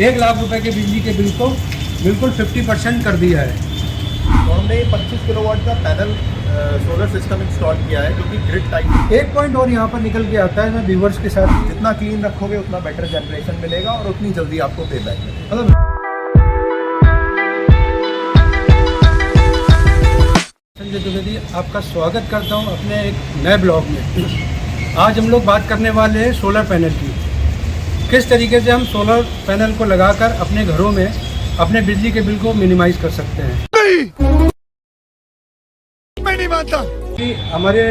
1,00,000 रुपए के बिजली के बिल को बिल्कुल 50% कर दिया है। तो हमने 25 किलोवाट का पैनल सोलर सिस्टम इंस्टॉल किया है जो कि ग्रिड टाइप। एक पॉइंट और यहाँ पर निकल के आता है, मैं व्यूवर्स के साथ, जितना क्लीन रखोगे उतना बेटर जनरेशन मिलेगा और उतनी जल्दी आपको पे बैक मिलेगा। मतलब संजय द्विवेदी आपका स्वागत करता हूँ अपने एक नए ब्लॉग में। आज हम लोग बात करने वाले हैं सोलर पैनल की। किस तरीके से हम सोलर पैनल को लगाकर अपने घरों में अपने बिजली के बिल को मिनिमाइज कर सकते हैं। मैं नहीं मानता कि हमारे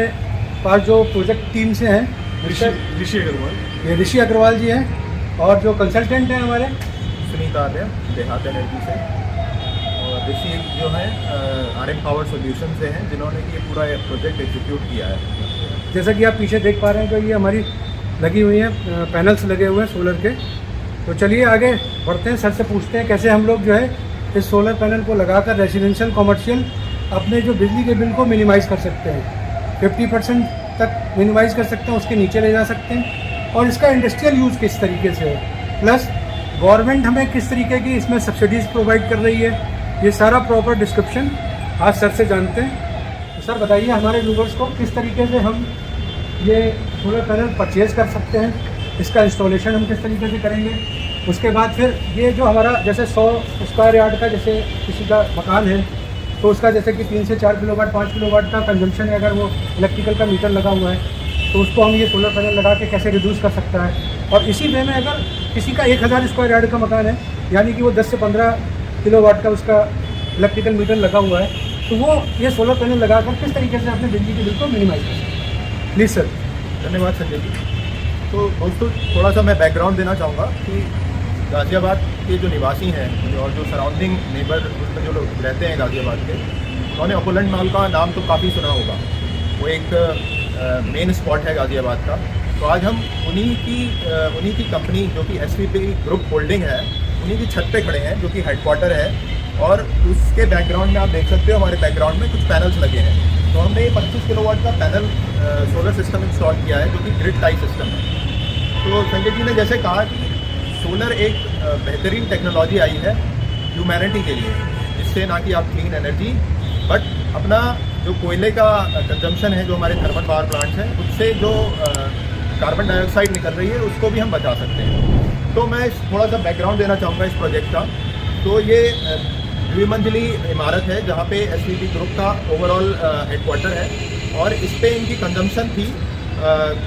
पास जो प्रोजेक्ट टीम से हैं ऋषि अग्रवाल, ये ऋषि अग्रवाल जी हैं, और जो कंसल्टेंट हैं हमारे सुनीता आर्य देहात एनर्जी से, और ऋषि जो है RM पावर सॉल्यूशन से हैं, जिन्होंने ये पूरा प्रोजेक्ट एग्जीक्यूट किया है। जैसा कि आप पीछे देख पा रहे हैं, तो ये हमारी लगी हुई हैं, पैनल्स लगे हुए हैं सोलर के। तो चलिए आगे बढ़ते हैं, सर से पूछते हैं कैसे हम लोग जो है इस सोलर पैनल को लगाकर रेजिडेंशियल कमर्शियल अपने जो बिजली के बिल को मिनिमाइज़ कर सकते हैं। 50% तक मिनिमाइज़ कर सकते हैं, उसके नीचे ले जा सकते हैं। और इसका इंडस्ट्रियल यूज़ किस तरीके से है, प्लस गवर्नमेंट हमें किस तरीके की इसमें सब्सिडीज़ प्रोवाइड कर रही है, ये सारा प्रॉपर डिस्क्रिप्शन आज सर से जानते हैं। तो सर बताइए हमारे व्यूवर्स को किस तरीके से हम ये सोलर पैनल परचेज़ कर सकते हैं, इसका इंस्टॉलेशन हम किस तरीके से करेंगे। उसके बाद फिर ये जो हमारा जैसे 100 स्क्वायर यार्ड का जैसे किसी का मकान है, तो उसका जैसे कि 3 से 4 किलोवाट 5 किलोवाट का कंजम्पशन है, अगर वो इलेक्ट्रिकल का मीटर लगा हुआ है, तो उसको हम ये सोलर पैनल लगा के कैसे रिड्यूस कर सकता है। और इसी वे में अगर किसी का 1000 स्क्वायर यार्ड का मकान है, यानी कि वो 10 से 15 किलोवाट का उसका इलेक्ट्रिकल मीटर लगा हुआ है, तो वो ये सोलर पैनल लगाकर किस तरीके से अपने बिजली के बिल को मिनिमाइज कर सकते हैं। Please sir. धन्यवाद संजय जी। तो दोस्तों थोड़ा सा मैं बैकग्राउंड देना चाहूँगा कि गाज़ियाबाद के जो निवासी हैं और जो सराउंडिंग नेबर उसमें जो लोग रहते हैं गाज़ियाबाद के, उन्होंने अपोलेंट मॉल का नाम तो काफ़ी सुना होगा। वो एक मेन स्पॉट है गाज़ियाबाद का। तो आज हम उन्हीं की कंपनी जो कि SVP ग्रुप होल्डिंग है, उन्हीं की छत पे खड़े हैं, जो कि हेडक्वार्टर है। और उसके बैकग्राउंड में आप देख सकते हो हमारे बैकग्राउंड में कुछ पैनल्स लगे हैं। तो हमने ये 25 किलोवाट का पैनल सोलर सिस्टम इंस्टॉल किया है, जो कि ग्रिड टाइप सिस्टम है। तो संजय जी ने जैसे कहा कि सोलर एक बेहतरीन टेक्नोलॉजी आई है ह्यूमैनिटी के लिए, जिससे ना कि आप क्लीन एनर्जी बट अपना जो कोयले का कंजम्पशन है, जो हमारे थर्मल पावर प्लांट्स हैं, उससे जो कार्बन डाइऑक्साइड निकल रही है, उसको भी हम बचा सकते हैं। तो मैं थोड़ा सा बैकग्राउंड देना चाहूँगा इस प्रोजेक्ट का। तो ये द्विमंजिली इमारत है जहाँ पे SVP ग्रुप का ओवरऑल हेडक्वार्टर है, और इस पर इनकी कंजम्पशन थी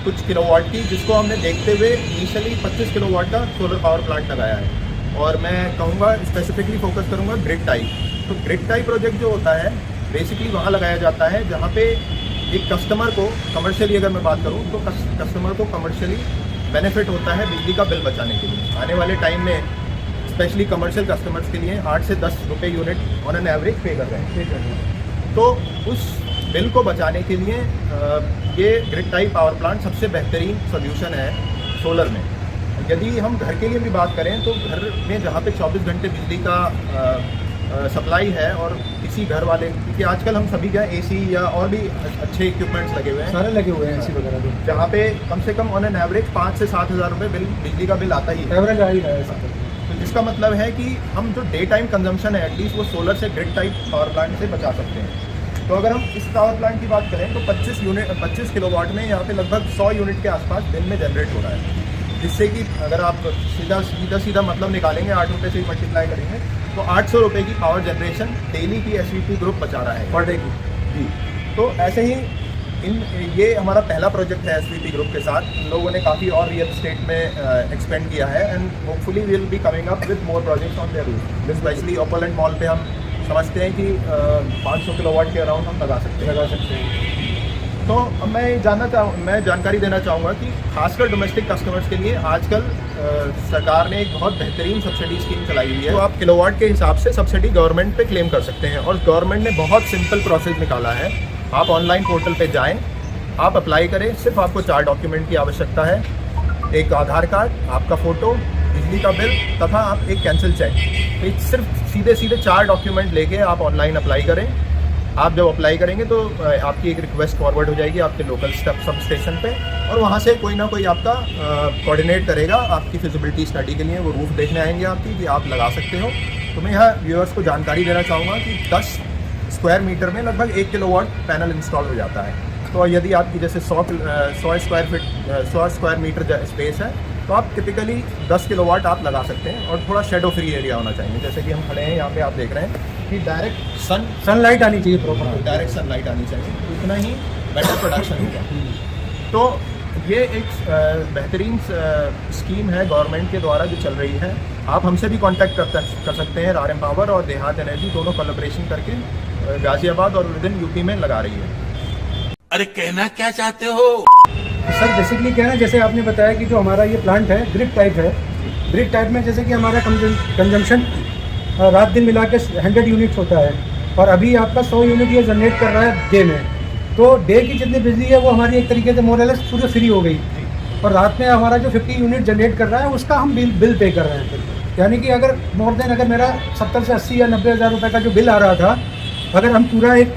कुछ किलोवाट की, जिसको हमने देखते हुए इनिशियली 25 किलोवाट का सोलर पावर प्लांट लगाया है। और मैं कहूँगा स्पेसिफिकली फोकस करूँगा ग्रिड टाइप। तो ग्रिड टाइप प्रोजेक्ट जो होता है बेसिकली वहाँ लगाया जाता है जहाँ पे एक कस्टमर को कमर्शियली, अगर मैं बात करूँ तो कस्टमर को कमर्शियली बेनिफिट होता है बिजली का बिल बचाने के लिए। आने वाले टाइम में स्पेशली कमर्शियल कस्टमर्स के लिए 8 से 10 रुपये यूनिट ऑन एन एवरेज पे कर रहे हैं। तो उस बिल को बचाने के लिए ये ग्रिड टाइप पावर प्लांट सबसे बेहतरीन सोल्यूशन है सोलर में। यदि हम घर के लिए भी बात करें तो घर में जहाँ पे 24 घंटे बिजली का सप्लाई है, और किसी घर वाले, क्योंकि आजकल हम सभी क्या AC या और भी अच्छे इक्विपमेंट्स लगे हुए हैं, सारे लगे हुए हैं AC वगैरह भी, जहाँ पे कम से कम ऑन एन एवरेज 5 से 7 हज़ार रुपये बिजली का बिल आता ही है, एवरेज आ ही रहा है। तो जिसका मतलब है कि हम जो डे टाइम कंजम्पशन है एटलीस्ट वो सोलर से ग्रिड टाइप पावर प्लांट से बचा सकते हैं। तो अगर हम इस पावर प्लांट की बात करें तो 25 किलोवाट में यहाँ पे लगभग 100 यूनिट के आसपास दिन में जनरेट हो रहा है, जिससे कि अगर आप सीधा मतलब निकालेंगे 8 रुपये से मल्टीप्लाई करेंगे तो 800 रुपये की पावर जनरेशन डेली की SVP ग्रुप बचा रहा है पर डे की जी। तो ऐसे ही ये हमारा पहला प्रोजेक्ट है SVP ग्रुप के साथ। इन लोगों ने काफ़ी और रियल स्टेट में एक्सपेंड किया है, and hopefully we will be coming up with more projects on their roof. Specially opulent mall पे हम समझते हैं कि 500 किलोवाट के अराउंड हम लगा सकते हैं। तो अब मैं जानकारी देना चाहूँगा कि खासकर डोमेस्टिक कस्टमर्स के लिए आजकल सरकार ने एक बहुत बेहतरीन सब्सिडी स्कीम चलाई हुई है। तो आप किलोवाट के हिसाब से सब्सिडी गवर्नमेंट पे क्लेम कर सकते हैं, और गवर्नमेंट ने बहुत सिंपल प्रोसेस निकाला है। आप ऑनलाइन पोर्टल पे जाएं, आप अप्लाई करें। सिर्फ आपको 4 डॉक्यूमेंट की आवश्यकता है, एक आधार कार्ड, आपका फ़ोटो, बिजली का बिल तथा आप एक कैंसिल चेक। तो सिर्फ सीधे 4 डॉक्यूमेंट लेके आप ऑनलाइन अप्लाई करें। आप जब अप्लाई करेंगे तो आपकी एक रिक्वेस्ट फॉरवर्ड हो जाएगी आपके लोकल सब स्टेशन पे, और वहाँ से कोई ना कोई आपका कोऑर्डिनेट करेगा आपकी फिजिबिलिटी स्टडी के लिए। वो रूफ देखने आएंगे आपकी कि आप लगा सकते हो। तो मैं यहाँ व्यूअर्स को जानकारी देना चाहूँगा कि 10 स्क्वायर मीटर में लगभग 1 किलोवाट पैनल इंस्टॉल हो जाता है। तो यदि आपकी जैसे 100 स्क्वायर मीटर स्पेस है तो आप टिपिकली 10 किलोवाट आप लगा सकते हैं। और थोड़ा शेडो फ्री एरिया होना चाहिए, जैसे कि हम खड़े हैं यहाँ पे, आप देख रहे हैं कि डायरेक्ट सनलाइट आनी चाहिए प्रॉपर, डायरेक्ट सनलाइट आनी चाहिए, तो उतना ही बेटर प्रोडक्शन होगा। तो ये एक बेहतरीन स्कीम है गवर्नमेंट के द्वारा जो चल रही है। आप हमसे भी कांटेक्ट कर सकते हैं। RM पावर और देहात एनर्जी दोनों कोलैबोरेशन करके गाजियाबाद और विदिन यूपी में लगा रही है। अरे कहना क्या चाहते हो? सर बेसिकली क्या है, जैसे आपने बताया कि जो हमारा ये प्लांट है ग्रिड टाइप है। ग्रिड टाइप में जैसे कि हमारा कंजम्पशन रात दिन मिला के 100 यूनिट्स होता है, और अभी आपका 100 यूनिट ये जनरेट कर रहा है डे में। तो डे की जितनी बिजली है वो हमारी एक तरीके से मोरलेस पूरी फ्री हो गई, और रात में हमारा जो 50 यूनिट जनरेट कर रहा है उसका हम बिल पे कर रहे हैं। यानी कि अगर मोर देन अगर मेरा 70 से 80 या 90 हज़ार रुपये का जो बिल आ रहा था, अगर हम पूरा एक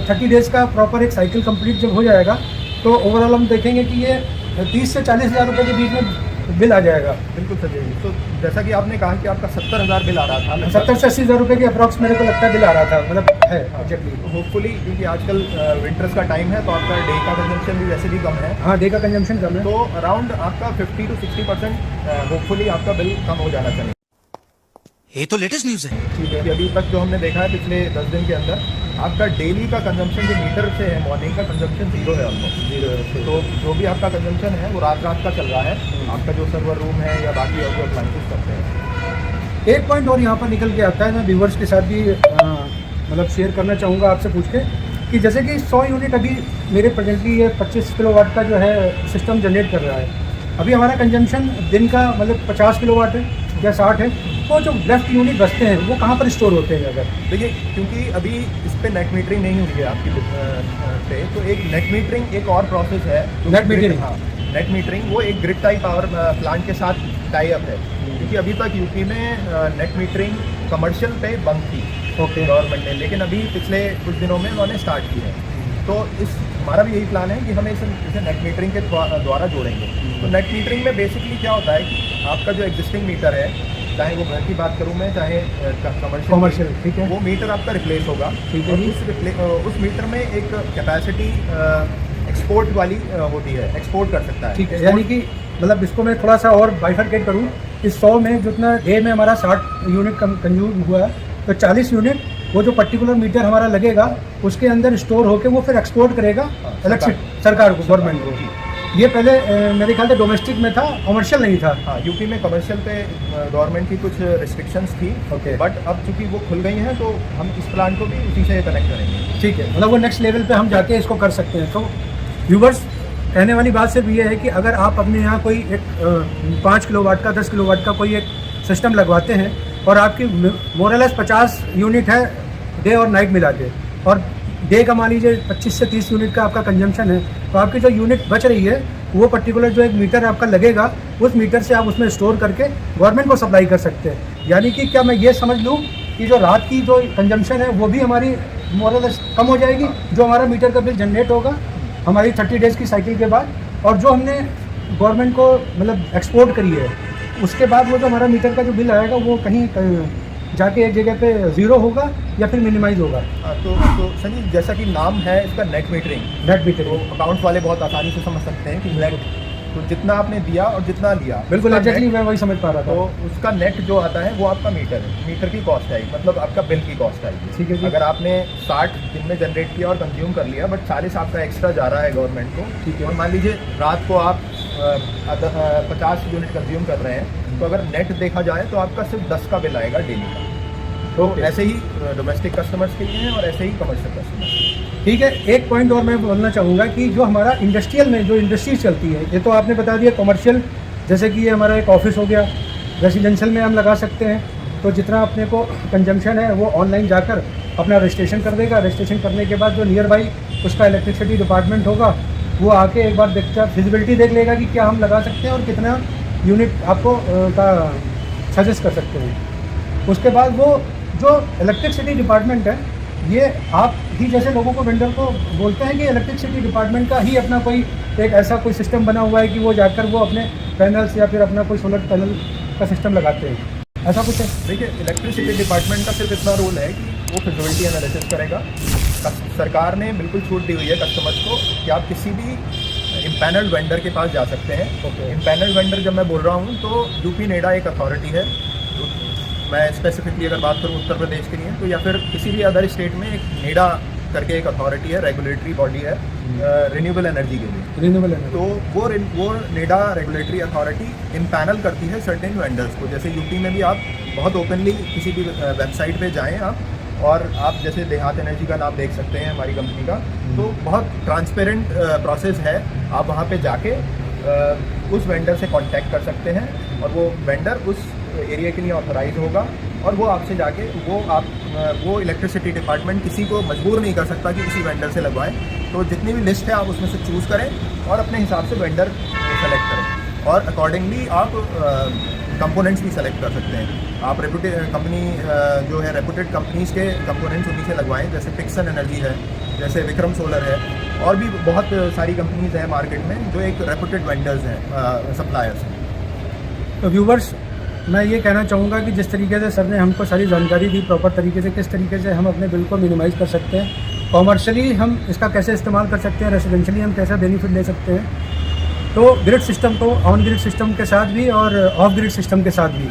30 डेज़ का प्रॉपर एक साइकिल कंप्लीट जब हो जाएगा तो ओवरऑल हम देखेंगे कि ये 30 से 40 हज़ार रुपये के बीच में बिल आ जाएगा। बिल्कुल सर। तो जैसा कि आपने कहा कि आपका 70,000 बिल आ रहा था, 70 से 80 हज़ार रुपये के अप्रॉक्स मेरे को लगता है बिल आ रहा था, मतलब है एग्जैक्टली। होपफुली क्योंकि आजकल विंटर्स का टाइम है तो आपका डे का कंजम्पशन भी वैसे भी कम है। हाँ, डे का कंजम्पशन कम है, तो अराउंड आपका 50 to 60% होपफुली आपका बिल कम हो जाना चाहिए। ये तो लेटेस्ट न्यूज़ है। ठीक है, अभी तक जो हमने देखा है पिछले 10 दिन के अंदर आपका डेली का कंजम्पशन जो मीटर से है, मॉर्निंग का कंजम्पशन 0 है, ऑलमोस्ट 0 है। तो जो भी आपका कंजम्पशन है वो रात का चल रहा है। आपका जो सर्वर रूम है या बाकी और जो अप्लाइंसेस करते हैं। एक पॉइंट और यहाँ पर निकल के आता है, मैं व्यूवर्स के साथ भी मतलब शेयर करना चाहूँगा आपसे पूछ के, कि जैसे कि 100 यूनिट अभी मेरे प्रेजेंटली ये 25 किलोवाट का जो है सिस्टम जनरेट कर रहा है। अभी हमारा कंजम्पशन दिन का मतलब 50 किलोवाट है या 60 है, तो जो लेफ्ट यूनिट बचते हैं वो कहाँ पर स्टोर होते हैं? अगर देखिए, क्योंकि अभी इस पर नेट मीटरिंग नहीं हुई है आपकी पे, तो एक नेट मीटरिंग एक और प्रोसेस है। नेट मीटरिंग, हाँ, नेट मीटरिंग वो एक ग्रिड टाइप पावर प्लांट के साथ टाई अप है। क्योंकि अभी तक यूपी में नेट मीटरिंग कमर्शियल पे बंद थी गवर्नमेंट ने, लेकिन अभी पिछले कुछ दिनों में उन्होंने स्टार्ट की है। तो हमारा भी यही प्लान है कि हम इसे नेट मीटरिंग के द्वारा जोड़ेंगे। तो नेट मीटरिंग में बेसिकली क्या होता है कि आपका जो एग्जिस्टिंग मीटर है, चाहे वो घर की बात करूँ मैं, चाहे कमर्शियल, ठीक है, वो मीटर आपका रिप्लेस होगा। ठीक है। उस मीटर में एक कैपेसिटी एक्सपोर्ट वाली होती है, एक्सपोर्ट कर सकता है। ठीक है, यानी कि मतलब इसको मैं थोड़ा सा और बाइफरकेट करूँ, इस 100 में जितना डे में हमारा 60 यूनिट कंज्यूम हुआ है, तो 40 यूनिट वो जो पर्टिकुलर मीटर हमारा लगेगा उसके अंदर स्टोर होकर वो फिर एक्सपोर्ट करेगा सरकार को, गवर्नमेंट को। ये पहले मेरे ख्याल से डोमेस्टिक में था, कमर्शियल नहीं था। हाँ, यूपी में कमर्शियल पे गवर्नमेंट की कुछ रिस्ट्रिक्शंस थी। ओके। बट अब चूंकि वो खुल गई हैं तो हम इस प्लान को भी उसी से कनेक्ट करेंगे। ठीक है, मतलब वो नेक्स्ट लेवल पे हम जाके इसको कर सकते हैं। तो व्यूवर्स, कहने वाली बात सिर्फ ये है कि अगर आप अपने यहाँ कोई एक 5 किलोवाट का 10 किलोवाट का कोई एक सिस्टम लगवाते हैं और आपकी मोरलेस 50 यूनिट है डे और नाइट मिला के, और डे का मान लीजिए 25 से 30 यूनिट का आपका कंजम्पशन है, तो आपकी जो यूनिट बच रही है वो पर्टिकुलर जो एक मीटर आपका लगेगा, उस मीटर से आप उसमें स्टोर करके गवर्नमेंट को सप्लाई कर सकते हैं। यानी कि क्या मैं ये समझ लूँ कि जो रात की जो कंजम्पशन है वो भी हमारी मोरलेस कम हो जाएगी, जो हमारा मीटर का बिल जनरेट होगा हमारी 30 डेज़ की साइकिल के बाद, और जो हमने गवर्नमेंट को मतलब एक्सपोर्ट करी है उसके बाद वो जो हमारा मीटर का जो बिल आएगा वो कहीं जाके एक जगह पे 0 होगा या फिर मिनिमाइज होगा। तो सनी, जैसा कि नाम है इसका नेट मीटरिंग, तो अकाउंट्स वाले बहुत आसानी से समझ सकते हैं कि नेट, तो जितना आपने दिया और जितना लिया, बिल्कुल एग्जैक्टली मैं वही समझ पा रहा था। तो उसका नेट जो आता है वो आपका मीटर है, मीटर की कॉस्ट आएगी, मतलब आपका बिल की कॉस्ट आएगी। ठीक है जी। अगर आपने 60 दिन में जनरेट किया और कंज्यूम कर लिया, बट 40 आपका एक्स्ट्रा जा रहा है गवर्नमेंट को, ठीक है, और मान लीजिए रात को आप 50 यूनिट कंज्यूम कर रहे हैं, तो अगर नेट देखा जाए तो आपका सिर्फ 10 का बिल आएगा डेली का। तो ऐसे ही डोमेस्टिक कस्टमर्स के लिए हैं और ऐसे ही कमर्शियल कस्टमर्स। ठीक है, एक पॉइंट और मैं बोलना चाहूँगा कि जो हमारा इंडस्ट्रियल में जो इंडस्ट्री चलती है, ये तो आपने बता दिया कमर्शियल, जैसे कि ये हमारा एक ऑफिस हो गया, रेजिडेंशियल में हम लगा सकते हैं। तो जितना अपने को कंजम्पशन है वो ऑनलाइन जाकर अपना रजिस्ट्रेशन कर देगा। रजिस्ट्रेशन करने के बाद जो नियर बाई उसका इलेक्ट्रिसिटी डिपार्टमेंट होगा वो आके एक बार देखता फिजिबिलिटी देख लेगा कि क्या हम लगा सकते हैं और कितना यूनिट आपको का सजेस्ट कर सकते हैं। उसके बाद वो जो इलेक्ट्रिसिटी डिपार्टमेंट है ये आप ही जैसे लोगों को, वेंडर को बोलते हैं कि इलेक्ट्रिसिटी डिपार्टमेंट का ही अपना कोई एक ऐसा कोई सिस्टम बना हुआ है कि वो जाकर वो अपने पैनल्स या फिर अपना कोई सोलर पैनल का सिस्टम लगाते हैं, ऐसा कुछ है? देखिए, इलेक्ट्रिसिटी डिपार्टमेंट का सिर्फ इतना रोल है कि वो फिजिबिलिटी एनालिसिस करेगा। सरकार ने बिल्कुल छूट दी हुई है कस्टमर्स को कि आप किसी भी इम्पैनल्ड वेंडर के पास जा सकते हैं। Okay. इम्पैनल्ड वेंडर जब मैं बोल रहा हूँ तो यूपी नेडा एक अथॉरिटी है। मैं स्पेसिफिकली अगर बात करूँ उत्तर प्रदेश के लिए, तो या फिर किसी भी अदर स्टेट में एक नेडा करके एक अथॉरिटी है, रेगुलेटरी बॉडी है रिन्यूएबल एनर्जी के लिए। रिन्यूएबल एनर्जी, तो वो नेडा रेगुलेटरी अथॉरिटी इम्पैनल करती है सर्टेन वेंडर्स को। जैसे यूपी में भी आप बहुत ओपनली किसी भी वेबसाइट पे जाएं आप, और आप जैसे देहात एनर्जी का नाम देख सकते हैं हमारी कंपनी का, तो बहुत ट्रांसपेरेंट प्रोसेस है। आप वहाँ पे जाके उस वेंडर से कांटेक्ट कर सकते हैं और वो वेंडर उस एरिया के लिए ऑथराइज होगा, और वो आपसे जाके वो इलेक्ट्रिसिटी डिपार्टमेंट किसी को मजबूर नहीं कर सकता कि किसी वेंडर से लगवाएं। तो जितनी भी लिस्ट है आप उसमें से चूज़ करें और अपने हिसाब से वेंडर सेलेक्ट करें, और अकॉर्डिंगली आप कंपोनेंट्स भी सेलेक्ट कर सकते हैं। आप रेपुटेड कंपनी जो है, रेपुटेड कंपनीज़ के कंपोनेंट्स उन्हीं से लगवाएं, जैसे पिक्सन एनर्जी है, जैसे विक्रम सोलर है, और भी बहुत सारी कंपनीज़ हैं मार्केट में जो एक रेपुटेड वेंडर्स हैं, सप्लायर्स हैं। तो व्यूवर्स, मैं ये कहना चाहूँगा कि जिस तरीके से सर ने हमको सारी जानकारी दी प्रॉपर तरीके से, किस तरीके से हम अपने बिल को मिनिमाइज़ कर सकते हैं, कॉमर्शियली हम इसका कैसे इस्तेमाल कर सकते हैं, रेसिडेंशियली हम कैसा बेनिफिट ले सकते हैं, तो ग्रिड सिस्टम को ऑन ग्रिड सिस्टम के साथ भी और ऑफ ग्रिड सिस्टम के साथ भी।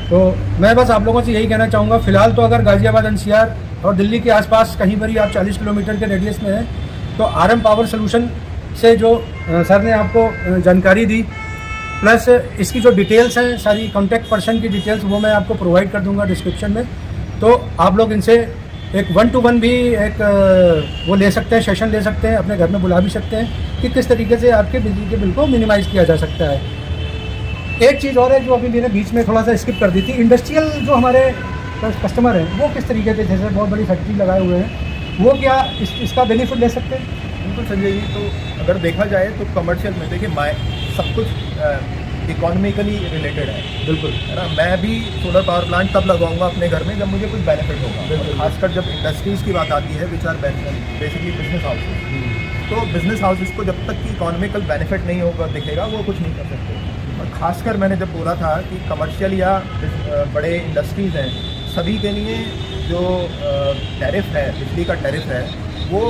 तो मैं बस आप लोगों से यही कहना चाहूँगा, फ़िलहाल तो अगर गाज़ियाबाद एनसीआर और दिल्ली के आसपास कहीं पर ही आप 40 किलोमीटर के रेडियस में हैं, तो आरएम पावर सोल्यूशन से जो सर ने आपको जानकारी दी, प्लस इसकी जो डिटेल्स हैं, सारी कॉन्टैक्ट पर्सन की डिटेल्स, वो मैं आपको प्रोवाइड कर दूंगा डिस्क्रिप्शन में। तो आप लोग इनसे एक 1-to-1 भी एक वो ले सकते हैं, सेशन ले सकते हैं, अपने घर में बुला भी सकते हैं कि किस तरीके से आपके बिजली के बिल को मिनिमाइज़ किया जा सकता है। एक चीज़ और है जो अभी मैंने बीच में थोड़ा सा स्किप कर दी थी, इंडस्ट्रियल जो हमारे कस्टमर हैं वो किस तरीके से, जैसे बहुत बड़ी फैक्ट्री लगाए हुए हैं, वो क्या इसका बेनिफिट ले सकते हैं? बिल्कुल संजय जी, तो अगर देखा जाए तो कमर्शियल में देखिए सब कुछ इकोनॉमिकली रिलेटेड है, बिल्कुल, है ना। मैं भी सोलर पावर प्लांट तब लगाऊंगा अपने घर में जब मुझे कुछ बेनिफिट होगा, खासकर जब इंडस्ट्रीज़ की बात आती है, which are basically business houses. तो बिजनेस हाउसेज को जब तक कि इकोनॉमिकल बेनिफिट नहीं होगा दिखेगा, वो कुछ नहीं कर सकते। और खासकर मैंने जब बोला था कि कमर्शियल या बड़े इंडस्ट्रीज़ हैं, सभी के लिए जो टैरिफ है, बिजली का टैरिफ है, वो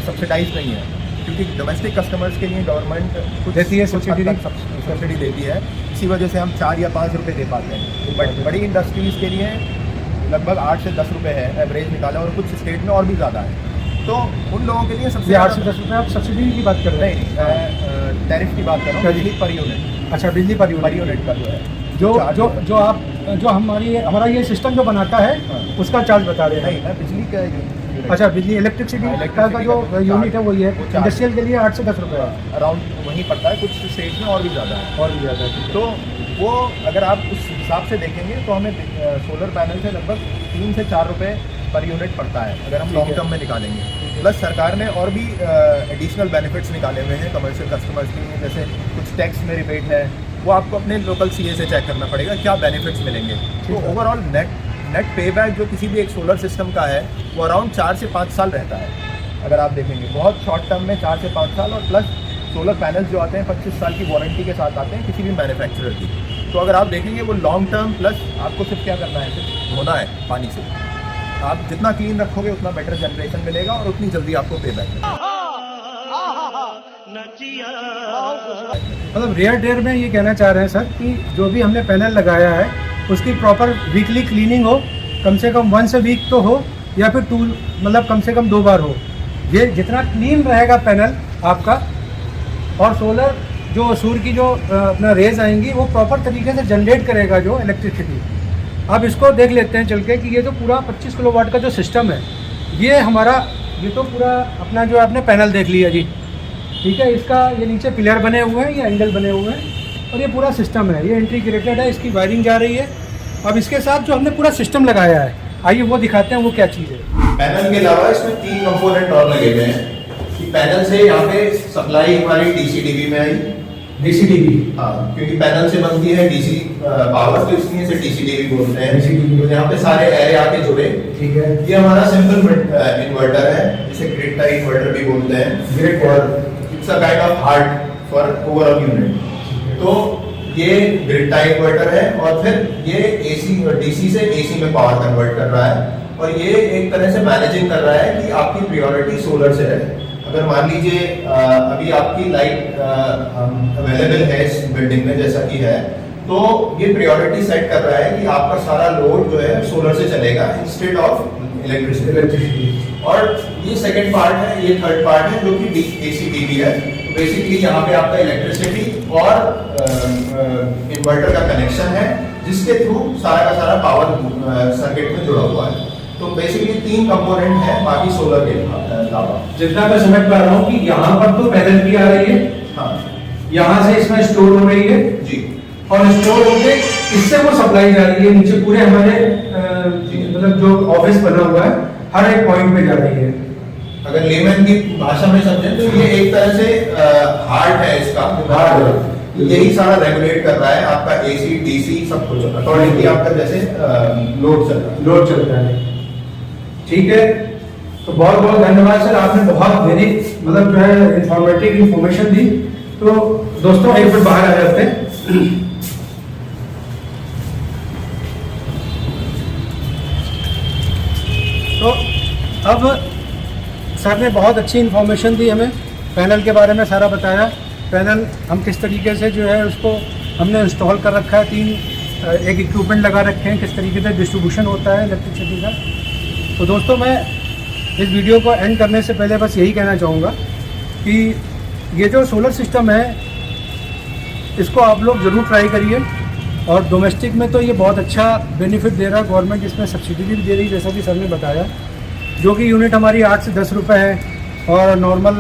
सब्सिडाइज नहीं है, क्योंकि डोमेस्टिक कस्टमर्स के लिए गवर्नमेंट कुछ देती है, सब्सिडी देती है। इसी वजह से हम 4 या 5 रुपये दे पाते हैं। बट बड़ी इंडस्ट्रीज़ के लिए लगभग 8 से 10 रुपये है एवरेज निकाला, और कुछ स्टेट में और भी ज़्यादा है। तो उन लोगों के लिए सबसे 8 से 10 रुपये आप सब्सिडी की बात कर रहे हैं? नहीं, टैरिफ की बात कर रहा हूँ, बिजली पर यूनिट। अच्छा, बिजली पर यूनिट का जो है, जो हमारा ये सिस्टम जो बनाता है, उसका चार्ज बता रहे हैं? नहीं, बिजली का। अच्छा, बिजली इलेक्ट्रिसिटी का जो यूनिट है वही है, इंडस्ट्रियल के लिए 8 से 10 रुपये अराउंड वहीं पड़ता है, कुछ स्टेट में और भी ज़्यादा है, और भी ज़्यादा है। तो वो अगर आप उस हिसाब से देखेंगे तो हमें सोलर पैनल से लगभग 3 से 4 रुपये पर यूनिट पड़ता है अगर हम लॉन्ग टर्म में निकालेंगे। प्लस सरकार ने और भी एडिशनल बेनिफिट्स निकाले हुए हैं कमर्शियल कस्टमर्स के लिए, जैसे कुछ टैक्स में रिबेट है, वो आपको अपने लोकल सीए से चेक करना पड़ेगा क्या बेनिफिट्स मिलेंगे। तो ओवरऑल नेट पेबैक जो किसी भी एक सोलर सिस्टम का है, वो अराउंड 4 से 5 साल रहता है। अगर आप देखेंगे बहुत शॉर्ट टर्म में 4 से 5 साल, और प्लस सोलर पैनल्स जो आते हैं 25 साल की वारंटी के साथ आते हैं किसी भी मैन्युफैक्चरर की। तो अगर आप देखेंगे वो लॉन्ग टर्म, प्लस आपको सिर्फ क्या करना है, सिर्फ धोना है पानी से। आप जितना क्लीन रखोगे उतना बेटर जनरेशन मिलेगा और उतनी जल्दी आपको पेबैक मिलेगा। मतलब रेयर डेयर में ये कहना चाह रहे हैं सर कि जो भी हमने पैनल लगाया है उसकी प्रॉपर वीकली क्लीनिंग हो, कम से कम 1 वीक तो हो, या फिर 2, मतलब कम से कम 2 बार हो। ये जितना क्लीन रहेगा पैनल आपका, और सोलर जो सूर्य की जो अपना रेज आएंगी वो प्रॉपर तरीके से जनरेट करेगा जो इलेक्ट्रिसिटी। अब इसको देख लेते हैं चल के कि ये जो पूरा 25 किलोवाट का जो सिस्टम है, ये हमारा, ये तो पूरा अपना जो आपने पैनल देख लिया जी, ठीक है। इसका ये नीचे पिलर बने हुए हैं, ये एंगल बने हुए हैं, और ये पूरा सिस्टम है, ये इंटीग्रेटेड है, इसकी वायरिंग जा रही है। अब इसके साथ जो हमने पूरा सिस्टम लगाया है, आइए वो दिखाते हैं वो क्या चीज़ है। पैनल के अलावा इसमें 3 कंपोनेंट और लगे हुए हैं कि पैनल से यहाँ पे सप्लाई हमारी डीसी डीबी में आई, DCDB। हाँ, क्योंकि पैनल से बनती है डीसी पावर, तो इसलिए इसे डीसीडीवी बोलते हैं। DCDB। तो यहाँ पे सारे एरे आके जुड़े। ठीक है। ये हमारा सिंपल इन्वर्टर है, जिसे ग्रिड टाई इन्वर्टर भी बोलते हैं। ग्रिड और it's a kind of heart for overall unit. तो ये ग्रिड टाई इन्वर्टर है, और फिर ये एसी और डीसी से एसी में पावर कन्वर्ट कर रहा है, और ये एक तरह से मैनेजिंग कर रहा है कि आपकी प्रायोरिटी सोलर से रहे। अगर मान लीजिए अभी आपकी लाइट अवेलेबल है इस बिल्डिंग में जैसा कि है, तो ये प्रायोरिटी सेट कर रहा है कि आपका सारा लोड जो है सोलर से चलेगा इंस्टेड ऑफ इलेक्ट्रिसिटी। और ये सेकंड पार्ट है, ये थर्ड पार्ट है जो कि एसीडीबी है। तो बेसिकली यहाँ पे आपका इलेक्ट्रिसिटी और इन्वर्टर का कनेक्शन है, जिसके थ्रू सारा का सारा पावर सर्किट में जुड़ा हुआ है। तो बेसिकली 3 कंपोनेंट है बाकी सोलर के अलावा। जितना मैं समझ पा रहा हूँ कि यहाँ पर तो पैनल भी आ रही है, हाँ यहाँ से इसमें स्टोर हो रही है जी, और स्टोर होके इससे वो सप्लाई जा रही है नीचे पूरे हमारे मतलब जो ऑफिस बना हुआ है हर एक पॉइंट पे जा रही है। अगर लेमन की भाषा में समझें तो ये एक तरह से हार्ट है इसका। हार्ट है। यही सारा रेगुलेट कर रहा है आपका एसी डीसी सब कुछ अकॉर्डिंगली आपका जैसे लोड चलता है। ठीक है, तो बहुत बहुत धन्यवाद सर, आपने बहुत वेरी मतलब जो है इंफॉर्मेटिव इंफॉर्मेशन दी। तो दोस्तों एक मिनट बाहर आ जाते हैं। तो अब सर ने बहुत अच्छी इन्फॉर्मेशन दी हमें, पैनल के बारे में सारा बताया। पैनल हम किस तरीके से जो है उसको हमने इंस्टॉल कर रखा है, 3 एक इक्विपमेंट लगा रखे हैं, किस तरीके से डिस्ट्रीब्यूशन होता है इलेक्ट्रिसिटी का। तो दोस्तों मैं इस वीडियो को एंड करने से पहले बस यही कहना चाहूँगा कि ये जो सोलर सिस्टम है इसको आप लोग ज़रूर ट्राई करिए। और डोमेस्टिक में तो ये बहुत अच्छा बेनिफिट दे रहा है, गवर्नमेंट इसमें सब्सिडी भी दे रही है जैसा कि सर ने बताया, जो कि यूनिट हमारी 8 से 10 रुपये है और नॉर्मल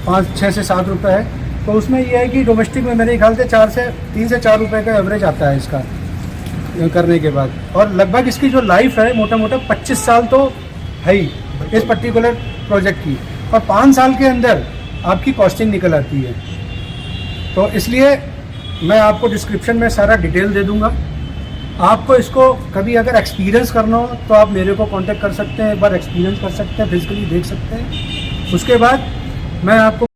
5-6 से 7 रुपये है। तो उसमें ये है कि डोमेस्टिक में मेरे ख्याल से 3 से 4 रुपये का एवरेज आता है इसका करने के बाद। और लगभग इसकी जो लाइफ है मोटा मोटा 25 साल तो है ही इस पर्टिकुलर प्रोजेक्ट की, और 5 साल के अंदर आपकी कॉस्टिंग निकल आती है। तो इसलिए मैं आपको डिस्क्रिप्शन में सारा डिटेल दे दूंगा। आपको इसको कभी अगर एक्सपीरियंस करना हो तो आप मेरे को कांटेक्ट कर सकते हैं, एक बार एक्सपीरियंस कर सकते हैं, फिजिकली देख सकते हैं। उसके बाद मैं आपको